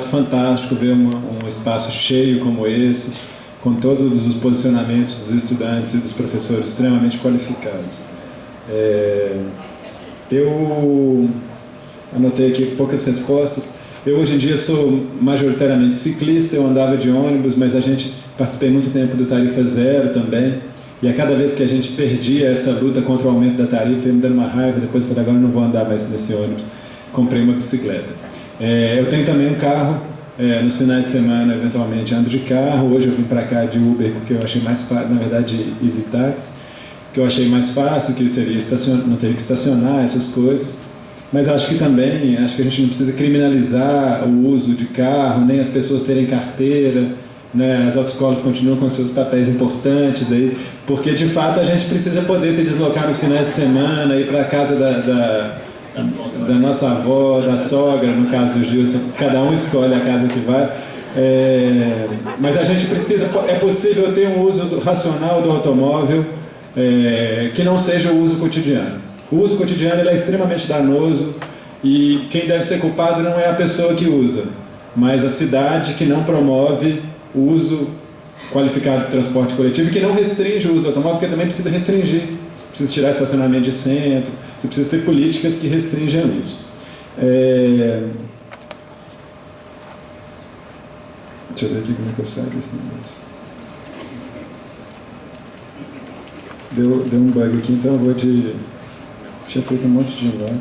fantástico ver um espaço cheio como esse, com todos os posicionamentos dos estudantes e dos professores extremamente qualificados. Eu anotei aqui poucas respostas. Eu hoje em dia sou majoritariamente ciclista, eu andava de ônibus, mas a gente participei muito tempo do Tarifa Zero também, e a cada vez que a gente perdia essa luta contra o aumento da tarifa, ia me dando uma raiva, depois eu falei, agora eu não vou andar mais nesse ônibus, comprei uma bicicleta. Eu tenho também um carro, nos finais de semana eventualmente ando de carro, hoje eu vim para cá de Uber porque eu achei mais fácil, na verdade de EasyTaxi, que eu achei mais fácil, que seria não teria que estacionar, essas coisas. Mas acho que a gente não precisa criminalizar o uso de carro, nem as pessoas terem carteira, né? As autoescolas continuam com seus papéis importantes aí, porque de fato a gente precisa poder se deslocar nos finais de semana, ir para a casa da nossa avó, da sogra, no caso do Gilson, cada um escolhe a casa que vai. Mas a gente precisa, é possível ter um uso racional do automóvel que não seja o uso cotidiano. O uso cotidiano ele é extremamente danoso e quem deve ser culpado não é a pessoa que usa, mas a cidade que não promove o uso qualificado de transporte coletivo e que não restringe o uso do automóvel, porque também precisa restringir. Precisa tirar estacionamento de centro, você precisa ter políticas que restringam isso. Deixa eu ver aqui como é que eu saio desse negócio. Deu um bug aqui, então eu vou de... Tinha feito um monte de nome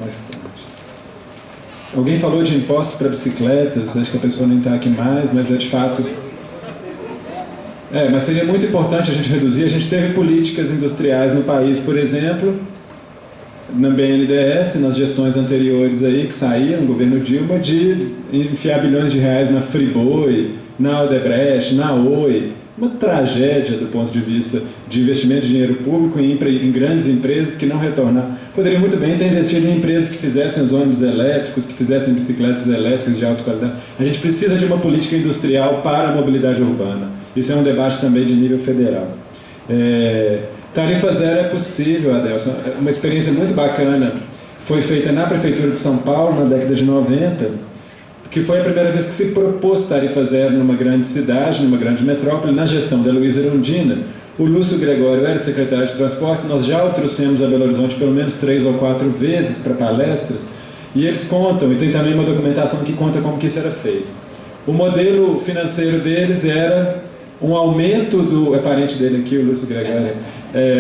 mais tarde. Alguém falou de imposto para bicicletas, acho que a pessoa nem está aqui mais, mas de fato... mas seria muito importante a gente reduzir. A gente teve políticas industriais no país, por exemplo, na BNDES, nas gestões anteriores aí, que saíram, no governo Dilma, de enfiar bilhões de reais na Friboi, na Odebrecht, na Oi. Uma tragédia do ponto de vista de investimento de dinheiro público em grandes empresas que não retornaram. Poderia muito bem ter investido em empresas que fizessem os ônibus elétricos, que fizessem bicicletas elétricas de alta qualidade. A gente precisa de uma política industrial para a mobilidade urbana. Isso é um debate também de nível federal. Tarifa zero é possível, Adelson. Uma experiência muito bacana foi feita na Prefeitura de São Paulo, na década de 90, que foi a primeira vez que se propôs tarifa zero numa grande cidade, numa grande metrópole, na gestão da Luísa Erundina. O Lúcio Gregório era secretário de transporte, nós já o trouxemos a Belo Horizonte pelo menos 3 ou 4 vezes para palestras, e eles contam, e tem também uma documentação que conta como que isso era feito. O modelo financeiro deles era um aumento do... É parente dele aqui, o Lúcio Gregório.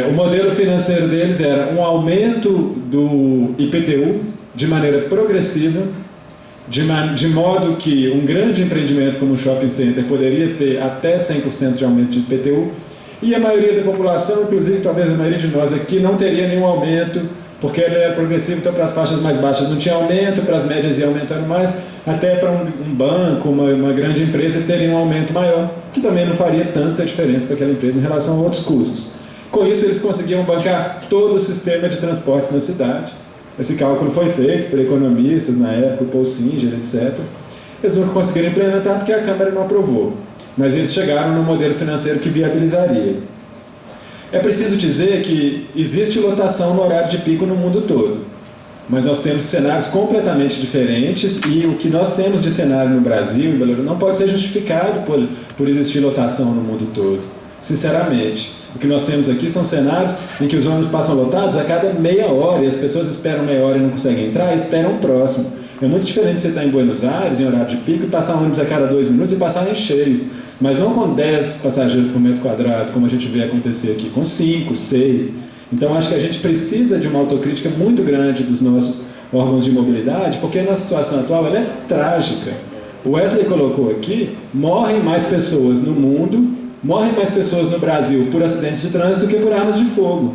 O modelo financeiro deles era um aumento do IPTU de maneira progressiva, de modo que um grande empreendimento como o shopping center poderia ter até 100% de aumento de IPTU, e a maioria da população, inclusive talvez a maioria de nós aqui, não teria nenhum aumento, porque ele era progressivo, então para as faixas mais baixas não tinha aumento, para as médias ia aumentando mais, até para um banco, uma grande empresa teria um aumento maior, que também não faria tanta diferença para aquela empresa em relação a outros custos. Com isso eles conseguiam bancar todo o sistema de transportes na cidade. Esse cálculo foi feito por economistas na época, o Paul Singer, etc. Eles nunca conseguiram implementar porque a Câmara não aprovou. Mas eles chegaram no modelo financeiro que viabilizaria. É preciso dizer que existe lotação no horário de pico no mundo todo. Mas nós temos cenários completamente diferentes e o que nós temos de cenário no Brasil não pode ser justificado por existir lotação no mundo todo. Sinceramente. O que nós temos aqui são cenários em que os ônibus passam lotados a cada meia hora e as pessoas esperam meia hora e não conseguem entrar e esperam o próximo. É muito diferente você estar em Buenos Aires, em horário de pico, e passar ônibus a cada 2 minutos e passarem cheios. Mas não com 10 passageiros por metro quadrado, como a gente vê acontecer aqui, com 5, 6. Então acho que a gente precisa de uma autocrítica muito grande dos nossos órgãos de mobilidade, porque na situação atual ela é trágica. O Wesley colocou aqui, morrem mais pessoas no mundo, morrem mais pessoas no Brasil por acidentes de trânsito do que por armas de fogo.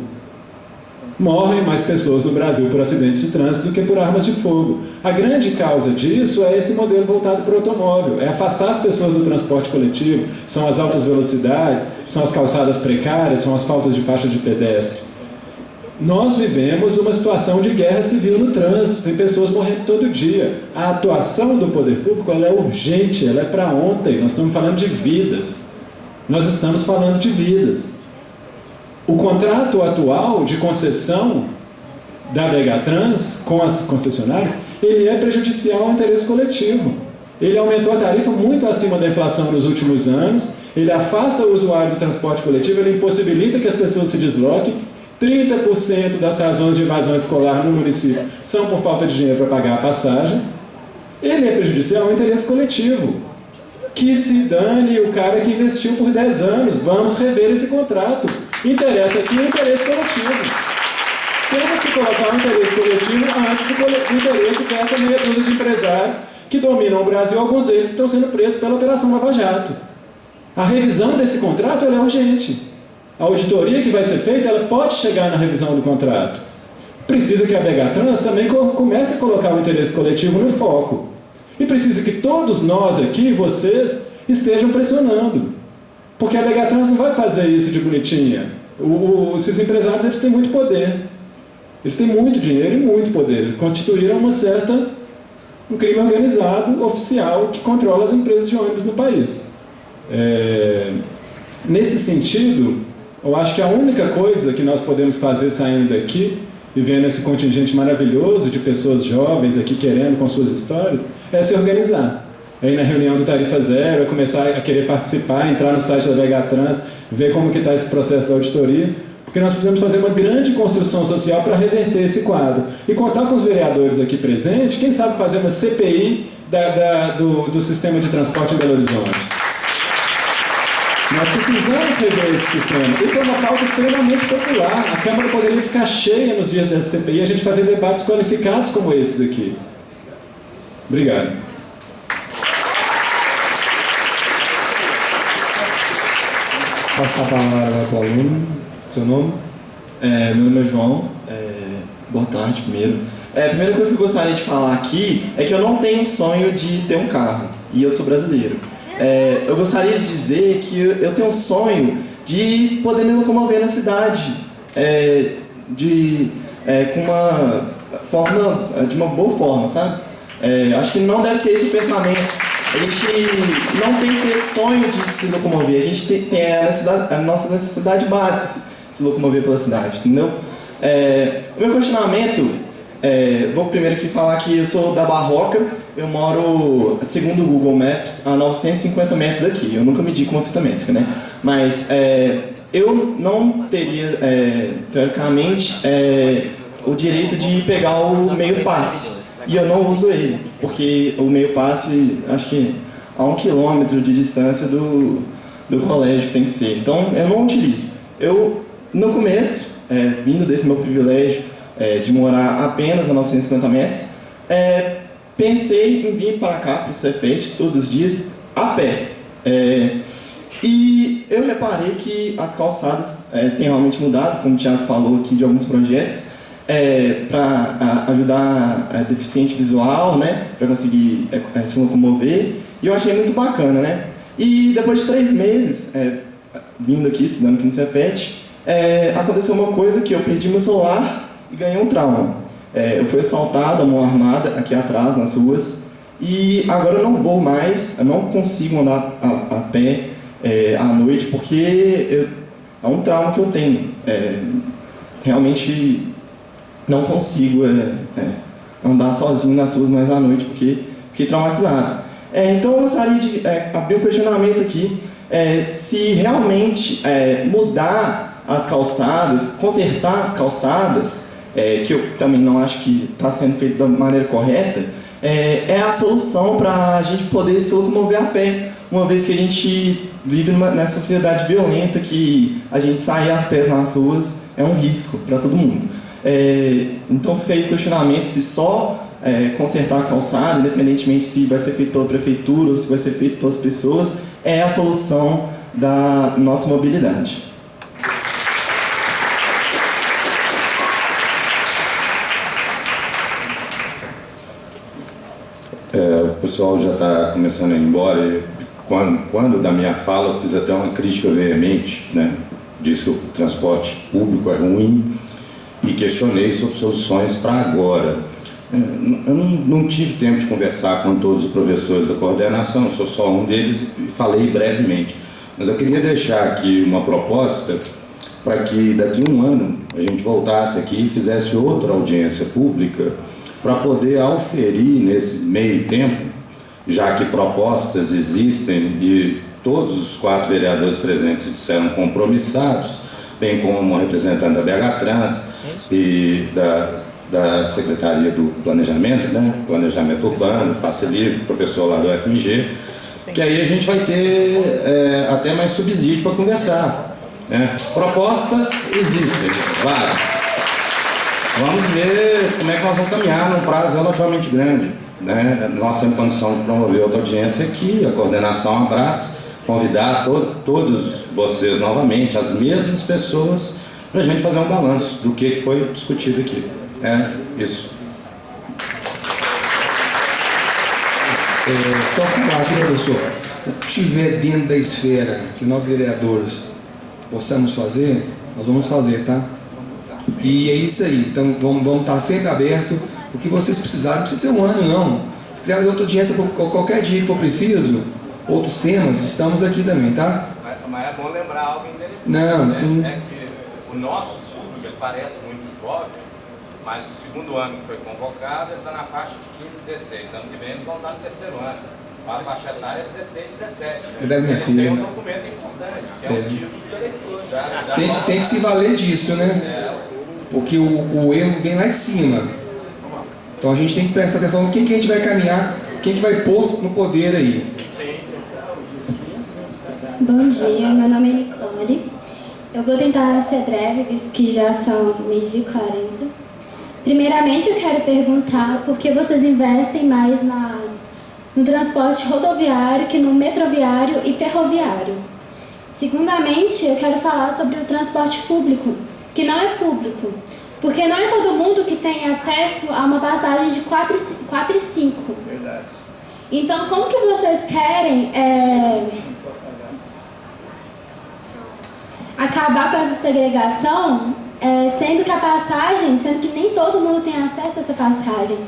Morrem mais pessoas no Brasil por acidentes de trânsito do que por armas de fogo. A grande causa disso é esse modelo voltado para o automóvel. É afastar as pessoas do transporte coletivo, são as altas velocidades, são as calçadas precárias, são as faltas de faixa de pedestre. Nós vivemos uma situação de guerra civil no trânsito, tem pessoas morrendo todo dia. A atuação do poder público ela é urgente, ela é para ontem, nós estamos falando de vidas. Nós estamos falando de vidas. O contrato atual de concessão da BH Trans com as concessionárias, ele é prejudicial ao interesse coletivo. Ele aumentou a tarifa muito acima da inflação nos últimos anos, ele afasta o usuário do transporte coletivo, ele impossibilita que as pessoas se desloquem. 30% das razões de evasão escolar no município são por falta de dinheiro para pagar a passagem. Ele é prejudicial ao interesse coletivo. Que se dane o cara que investiu por 10 anos. Vamos rever esse contrato. Interessa aqui o interesse coletivo. Temos que colocar o interesse coletivo antes do interesse dessa meia dúzia de empresários que dominam o Brasil. Alguns deles estão sendo presos pela Operação Lava Jato. A revisão desse contrato ela é urgente. A auditoria que vai ser feita, ela pode chegar na revisão do contrato. Precisa que a BH Trans também comece a colocar o interesse coletivo no foco. E precisa que todos nós aqui, vocês, estejam pressionando. Porque a BH Trans não vai fazer isso de bonitinha. Esses empresários eles têm muito poder. Eles têm muito dinheiro e muito poder. Eles constituíram um crime organizado, oficial, que controla as empresas de ônibus no país. Nesse sentido, eu acho que a única coisa que nós podemos fazer saindo daqui e vendo esse contingente maravilhoso de pessoas jovens aqui querendo com suas histórias, é se organizar. É ir na reunião do Tarifa Zero, é começar a querer participar, entrar no site da BH Trans, ver como que está esse processo da auditoria, porque nós precisamos fazer uma grande construção social para reverter esse quadro. E contar com os vereadores aqui presentes, quem sabe fazer uma CPI do sistema de transporte em Belo Horizonte. Nós precisamos rever esse sistema. Isso é uma pauta extremamente popular. A Câmara poderia ficar cheia nos dias dessa CPI e a gente fazer debates qualificados como esses aqui. Obrigado. Passar a palavra para o aluno. Seu nome? Meu nome é João. Boa tarde, primeiro. A primeira coisa que eu gostaria de falar aqui é que eu não tenho sonho de ter um carro. E eu sou brasileiro. Eu gostaria de dizer que eu tenho um sonho de poder me locomover na cidade com uma forma, de uma boa forma, sabe? Acho que não deve ser esse o pensamento. A gente não tem que ter sonho de se locomover, a gente tem a nossa necessidade básica, se locomover pela cidade, entendeu? O meu questionamento, vou primeiro aqui falar que eu sou da Barroca, eu moro, segundo o Google Maps, a 950 metros daqui. Eu nunca medi com uma fita métrica, né? Mas eu não teria, teoricamente, o direito de pegar o meio passe. E eu não uso ele, porque o meio passe, acho que a 1 quilômetro de distância do colégio que tem que ser. Então, eu não utilizo. Eu, no começo, vindo desse meu privilégio de morar apenas a 950 metros, pensei em vir para cá, para o Cefet, todos os dias, a pé. E eu reparei que as calçadas têm realmente mudado, como o Thiago falou aqui de alguns projetos, para ajudar a deficiente visual, né, para conseguir se locomover, e eu achei muito bacana, né. E depois de 3 meses, vindo aqui, estudando aqui no Cefet, aconteceu uma coisa que eu perdi meu celular e ganhei um trauma. Eu fui assaltado, a mão armada, aqui atrás, nas ruas, e agora eu não vou mais, eu não consigo andar a pé à noite, porque é um trauma que eu tenho. Realmente não consigo andar sozinho nas ruas mais à noite, porque fiquei traumatizado. Então eu gostaria de abrir um questionamento aqui, se realmente mudar as calçadas, consertar as calçadas, que eu também não acho que está sendo feito da maneira correta, é a solução para a gente poder se locomover a pé, uma vez que a gente vive nessa sociedade violenta que a gente sair às pés nas ruas é um risco para todo mundo. Então fica aí o questionamento se só consertar a calçada, independentemente se vai ser feito pela prefeitura ou se vai ser feito pelas pessoas, é a solução da nossa mobilidade. O pessoal já está começando a ir embora. Quando da minha fala eu fiz até uma crítica veemente, né? Disse que o transporte público é ruim e questionei sobre soluções para agora. Eu não tive tempo de conversar com todos os professores da coordenação, eu sou só um deles e falei brevemente. Mas eu queria deixar aqui uma proposta para que daqui a um ano a gente voltasse aqui e fizesse outra audiência pública para poder auferir nesse meio tempo já que propostas existem e todos os 4 vereadores presentes se disseram compromissados, bem como o representante da BH Trans e da Secretaria do Planejamento, né? Planejamento Urbano, Passe Livre, professor lá do FMG, que aí a gente vai ter até mais subsídio para conversar, né? Propostas existem, várias. Vamos ver como é que nós vamos caminhar num prazo relativamente grande, né? Nós temos condição de promover outra audiência aqui, a coordenação abraça, convidar todos vocês novamente, as mesmas pessoas, para a gente fazer um balanço do que foi discutido aqui. É isso. Só falar aqui, professor, o que tiver dentro da esfera que nós vereadores possamos fazer, nós vamos fazer, tá? E é isso aí, então vamos estar sempre abertos. O que vocês precisarem, não precisa ser um ano não. Se quiser fazer outra audiência qualquer dia que for preciso, outros temas, estamos aqui também, tá? Mas é bom lembrar algo interessante. Não, né? sim. É que o nosso público ele parece muito jovem, mas o segundo ano que foi convocado ele está na faixa de 15, 16. Ano que vem eles vão estar no terceiro ano. A faixa etária é 16, 17. Eles têm um documento importante, que é o título de eleitor. Tem que se valer disso, né? Porque o erro vem lá de cima. Então a gente tem que prestar atenção no que a gente vai caminhar, quem que vai pôr no poder aí. Bom dia, meu nome é Nicole. Eu vou tentar ser breve, visto que já são 12h40. Primeiramente, eu quero perguntar por que vocês investem mais no transporte rodoviário que no metroviário e ferroviário. Segundamente, eu quero falar sobre o transporte público, que não é público, porque não é todo mundo que tem acesso a uma passagem de 4,5. Verdade. Então, como que vocês querem acabar com essa segregação, sendo que nem todo mundo tem acesso a essa passagem?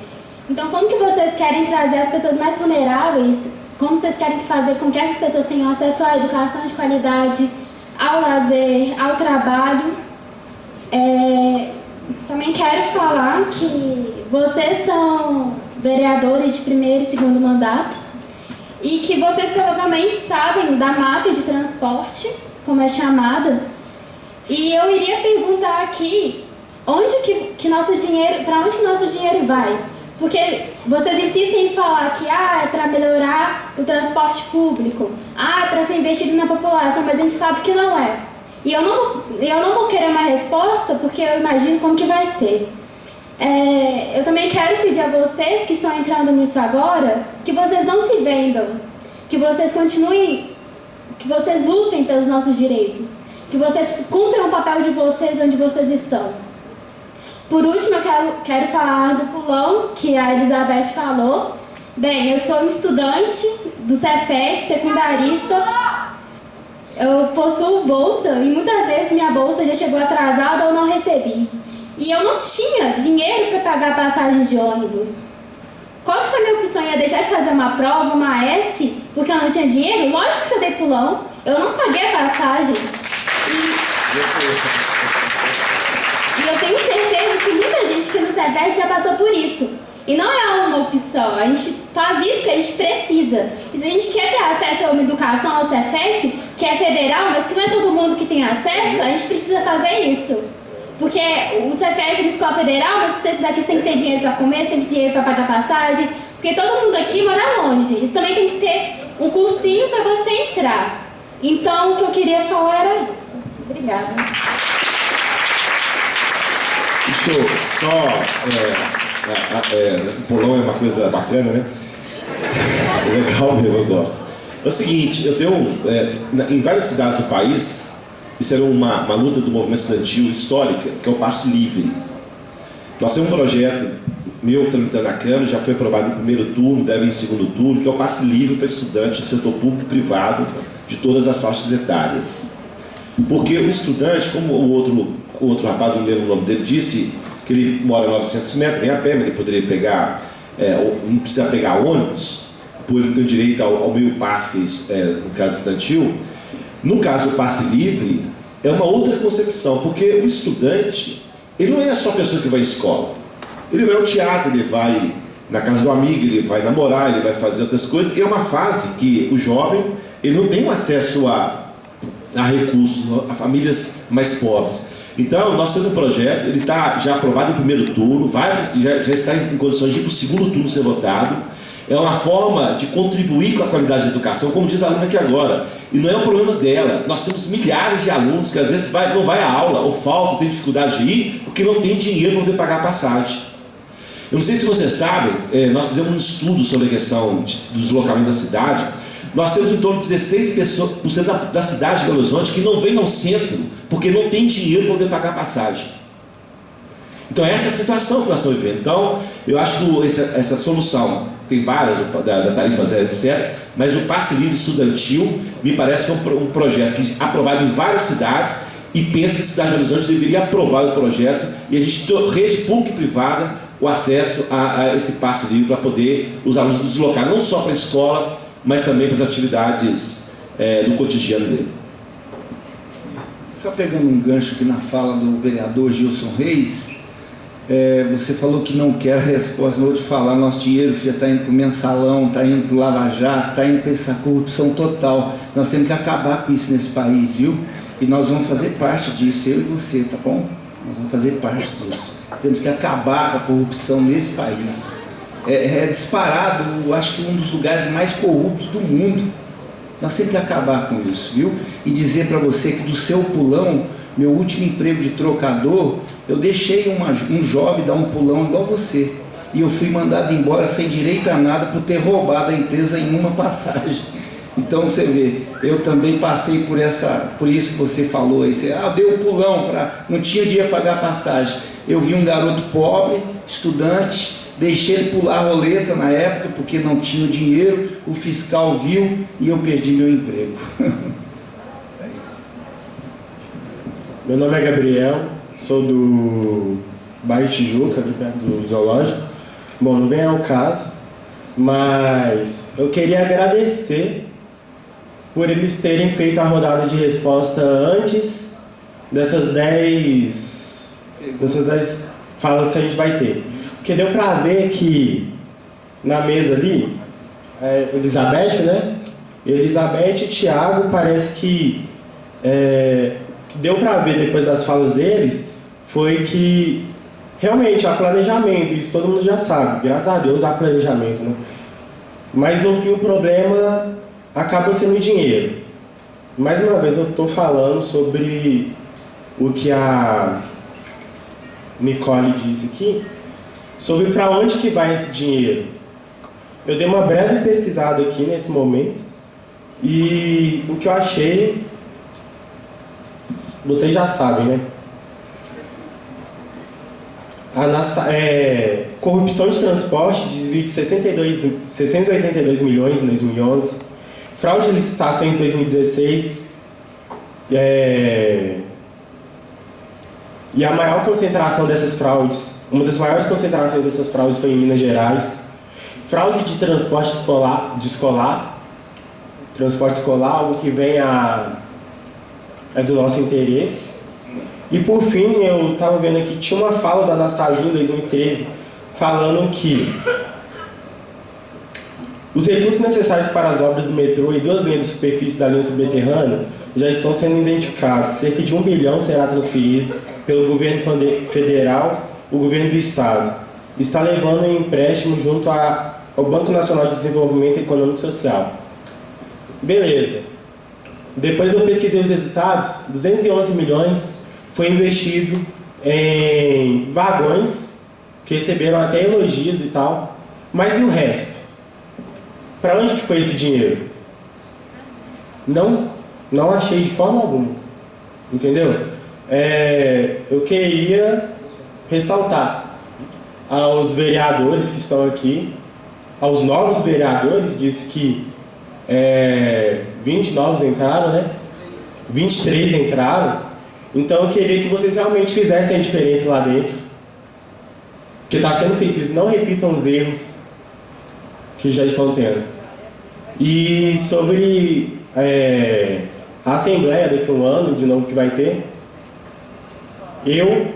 Então, como que vocês querem trazer as pessoas mais vulneráveis? Como vocês querem fazer com que essas pessoas tenham acesso à educação de qualidade, ao lazer, ao trabalho? Também quero falar que vocês são vereadores de primeiro e segundo mandato e que vocês provavelmente sabem da máfia de transporte, como é chamada, e eu iria perguntar aqui para onde que nosso dinheiro vai? Porque vocês insistem em falar que é para melhorar o transporte público, é para ser investido na população, mas a gente sabe que não é. E eu não vou querer uma resposta porque eu imagino como que vai ser. Eu também quero pedir a vocês que estão entrando nisso agora, que vocês não se vendam, que vocês continuem, que vocês lutem pelos nossos direitos, que vocês cumpram o papel de vocês onde vocês estão. Por último, eu quero falar do pulão, que a Elizabeth falou. Bem, eu sou uma estudante do Cefet, secundarista. Eu possuo bolsa e muitas vezes minha bolsa já chegou atrasada ou não recebi. E eu não tinha dinheiro para pagar passagem de ônibus. Qual que foi a minha opção? Eu ia deixar de fazer uma prova, uma S, porque eu não tinha dinheiro? Lógico que eu dei pulão. Eu não paguei a passagem. E eu tenho certeza que muita gente aqui no Cefet já passou por isso. E não é uma opção, a gente faz isso porque a gente precisa. E se a gente quer ter acesso a uma educação ao Cefet, que é federal, mas que não é todo mundo que tem acesso, a gente precisa fazer isso. Porque o Cefet é uma escola federal, mas para você estudar aqui você tem que ter dinheiro para comer, você tem que ter dinheiro para pagar passagem, porque todo mundo aqui mora longe. Isso também tem que ter um cursinho para você entrar. Então, o que eu queria falar era isso. Obrigada. O pulão é uma coisa bacana, né? Legal mesmo, eu gosto. É o seguinte, eu tenho em várias cidades do país, isso era uma luta do movimento estudantil histórica, que é o Passe Livre. Nós temos um projeto meu tramitando na Câmara, já foi aprovado em primeiro turno, deve ir em segundo turno, que é o Passe Livre para estudante do setor público e privado de todas as faixas etárias. Porque o estudante, como o outro rapaz, não lembro o nome dele, disse que ele mora a 900 metros, vem a pé, mas ele poderia pegar, não precisa pegar ônibus, por ele ter direito ao meio passe, no caso estudantil. No caso do passe livre, é uma outra concepção, porque o estudante, ele não é só a pessoa que vai à escola. Ele vai ao teatro, ele vai na casa do amigo, ele vai namorar, ele vai fazer outras coisas. E é uma fase que o jovem ele não tem acesso a recursos, a famílias mais pobres. Então, nós temos um projeto, ele está já aprovado em primeiro turno, já está em condições de ir para o segundo turno ser votado. É uma forma de contribuir com a qualidade da educação, como diz a aluna aqui agora. E não é um problema dela. Nós temos milhares de alunos que às vezes não vai à aula, ou falta, tem dificuldade de ir, porque não tem dinheiro para poder pagar a passagem. Eu não sei se vocês sabem, nós fizemos um estudo sobre a questão do deslocamento da cidade. Nós temos em torno de 16% da cidade de Belo Horizonte que não vem ao centro, porque não tem dinheiro para poder pagar a passagem. Então essa é a situação que nós estamos vivendo. Então, eu acho que essa solução, tem várias, da tarifa zero, etc., mas o passe livre estudantil me parece que é um projeto que é aprovado em várias cidades, e pensa que a cidade de Belo Horizonte deveria aprovar o projeto e a gente ter rede pública e privada o acesso a esse passe livre para poder os alunos deslocar não só para a escola, mas também para as atividades do cotidiano dele. Só pegando um gancho aqui na fala do vereador Gilson Reis, você falou que não quer a resposta, não vou te falar, nosso dinheiro está indo para o mensalão, está indo para o Lava Jato, está indo para essa corrupção total. Nós temos que acabar com isso nesse país, viu? E nós vamos fazer parte disso, eu e você, tá bom? Nós vamos fazer parte disso. Temos que acabar com a corrupção nesse país. É disparado, eu acho que um dos lugares mais corruptos do mundo. Nós temos que acabar com isso, viu? E dizer para você que do seu pulão, meu último emprego de trocador, eu deixei um jovem dar um pulão igual você. E eu fui mandado embora sem direito a nada por ter roubado a empresa em uma passagem. Então você vê, eu também passei por isso que você falou aí. Eu dei um pulão, não tinha dinheiro para pagar a passagem. Eu vi um garoto pobre, estudante, deixei ele pular a roleta na época porque não tinha dinheiro, o fiscal viu e eu perdi meu emprego. Meu nome é Gabriel, sou do bairro Tijuca, ali perto do zoológico. Bom, não vem ao caso, mas eu queria agradecer por eles terem feito a rodada de resposta antes dessas 10 falas que a gente vai ter. Porque deu para ver que na mesa ali, Elizabeth, né? Elizabeth e Thiago, parece que deu para ver depois das falas deles, foi que realmente há planejamento, isso todo mundo já sabe, graças a Deus há planejamento, né? Mas no fim o problema acaba sendo o dinheiro. Mais uma vez eu estou falando sobre o que a Nicole disse aqui, sobre para onde que vai esse dinheiro. Eu dei uma breve pesquisada aqui nesse momento e o que eu achei, vocês já sabem, né? Corrupção de transporte, desvio de 682 milhões em 2011, fraude de licitações em 2016, e a maior concentração dessas fraudes, uma das maiores concentrações dessas fraudes foi em Minas Gerais, fraude de transporte transporte escolar, algo que vem é do nosso interesse. E por fim, eu estava vendo aqui, tinha uma fala da Anastasia em 2013, falando que os recursos necessários para as obras do metrô e 2 linhas de superfície da linha subterrânea já estão sendo identificados. Cerca de 1 bilhão será transferido pelo governo federal, o governo do estado. Está levando um empréstimo junto ao Banco Nacional de Desenvolvimento Econômico e Social. Beleza. Depois eu pesquisei os resultados, 211 milhões foi investido em vagões, que receberam até elogios e tal, mas e o resto? Para onde que foi esse dinheiro? Não achei de forma alguma, entendeu? Eu queria ressaltar aos vereadores que estão aqui, aos novos vereadores, disse que 20 novos entraram, né? 23 entraram. Então eu queria que vocês realmente fizessem a diferença lá dentro, que está sendo preciso. Não repitam os erros que já estão tendo. E sobre a Assembleia daqui a um ano, de novo, que vai ter, eu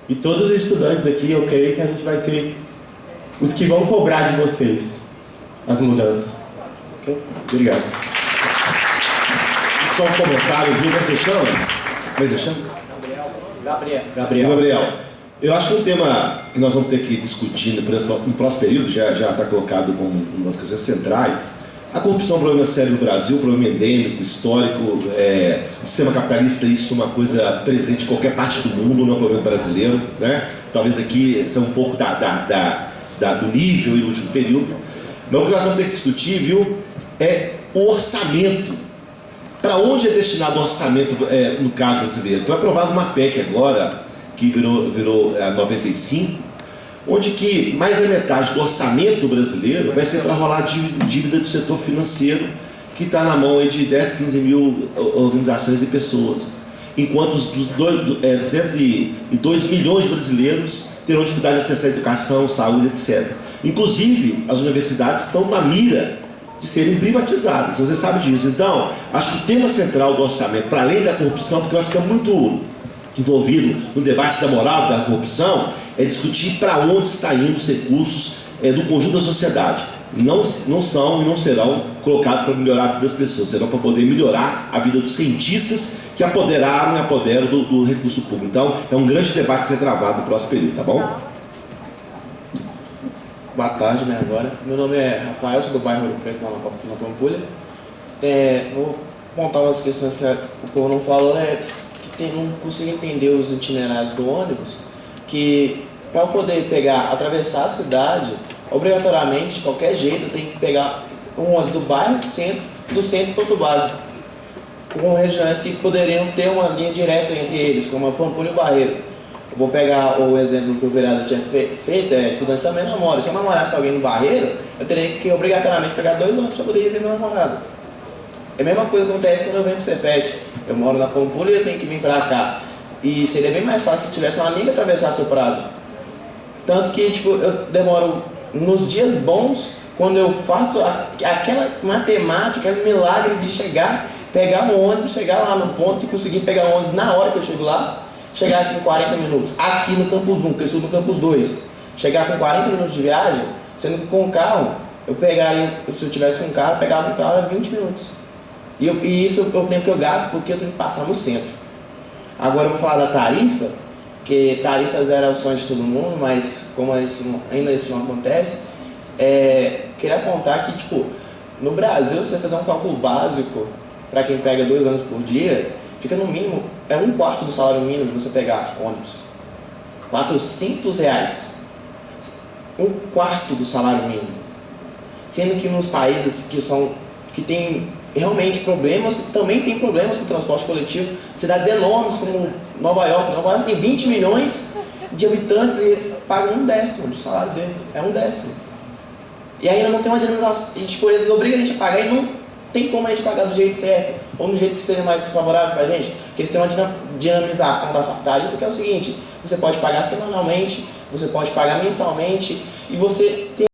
e todos os estudantes aqui, eu creio que a gente vai ser os que vão cobrar de vocês as mudanças. Ok? Obrigado. Só um comentário, viu? Como é que você chama? Como é que você chama? Gabriel. Eu acho que um tema que nós vamos ter que discutir no próximo período, já está colocado como uma das questões centrais. A corrupção é um problema sério no Brasil, um problema endêmico, histórico. O sistema capitalista, isso é uma coisa presente em qualquer parte do mundo, não é um problema brasileiro, né? Talvez aqui seja um pouco do nível e do último período. Mas o que nós vamos ter que discutir, viu, é o orçamento. Para onde é destinado o orçamento no caso brasileiro? Foi aprovada uma PEC agora, que virou 95, onde que mais da metade do orçamento brasileiro vai ser para rolar dívida do setor financeiro, que está na mão aí de 10, 15 mil organizações e pessoas. Enquanto os 202 milhões de brasileiros terão dificuldade de acessar a educação, saúde, etc. Inclusive, as universidades estão na mira de serem privatizadas, você sabe disso. Então, acho que o tema central do orçamento, para além da corrupção, porque nós ficamos muito envolvidos no debate da moral da corrupção, é discutir para onde está indo os recursos do conjunto da sociedade. Não são e não serão colocados para melhorar a vida das pessoas, serão para poder melhorar a vida dos cientistas que apoderaram e apoderam do recurso público. Então, é um grande debate a ser travado no próximo período, tá bom? Boa tarde, né, agora. Meu nome é Rafael, sou do bairro Ouro Preto, lá na Pampulha. Vou contar umas questões que o povo não falou, que não consigo entender os itinerários do ônibus, que para eu poder atravessar a cidade, obrigatoriamente, de qualquer jeito, eu tenho que pegar um ônibus do bairro, do centro para outro bairro, com regiões que poderiam ter uma linha direta entre eles, como a Pampulha e o Barreiro. Eu vou pegar o exemplo que o vereador tinha feito, estudante também namora. Se eu namorasse alguém no Barreiro, eu teria que obrigatoriamente pegar 2 ônibus para poder ir ver meu namorado. É a mesma coisa que acontece quando eu venho para o Cefete. Eu moro na Pampulha e eu tenho que vir para cá. E seria bem mais fácil se tivesse uma linha que atravessasse o Prado. Tanto que eu demoro nos dias bons, quando eu faço aquela matemática, aquele milagre de pegar um ônibus, chegar lá no ponto e conseguir pegar o ônibus na hora que eu chego lá, chegar aqui em 40 minutos. Aqui no Campus 1, que eu estudo no Campus 2, chegar com 40 minutos de viagem, sendo que com o carro, se eu tivesse um carro, eu pegava um carro em 20 minutos. E isso é o tempo que eu gasto, porque eu tenho que passar no centro. Agora eu vou falar da tarifa, que tarifas era o sonho de todo mundo, mas como ainda isso não acontece, queria contar que, no Brasil, se você fazer um cálculo básico, para quem pega 2 ônibus por dia, fica no mínimo, 1/4 do salário mínimo você pegar ônibus. R$400. 1/4 do salário mínimo. Sendo que nos países que tem realmente problemas, que também tem problemas com o transporte coletivo, cidades enormes como Nova York tem 20 milhões de habitantes e eles pagam 1/10 do salário deles. É 1/10. E ainda não tem uma dinamização. E eles obrigam a gente a pagar e não tem como a gente pagar do jeito certo, ou do jeito que seja mais favorável pra gente. Porque eles têm uma dinamização da tarifa, que é o seguinte: você pode pagar semanalmente, você pode pagar mensalmente, e você tem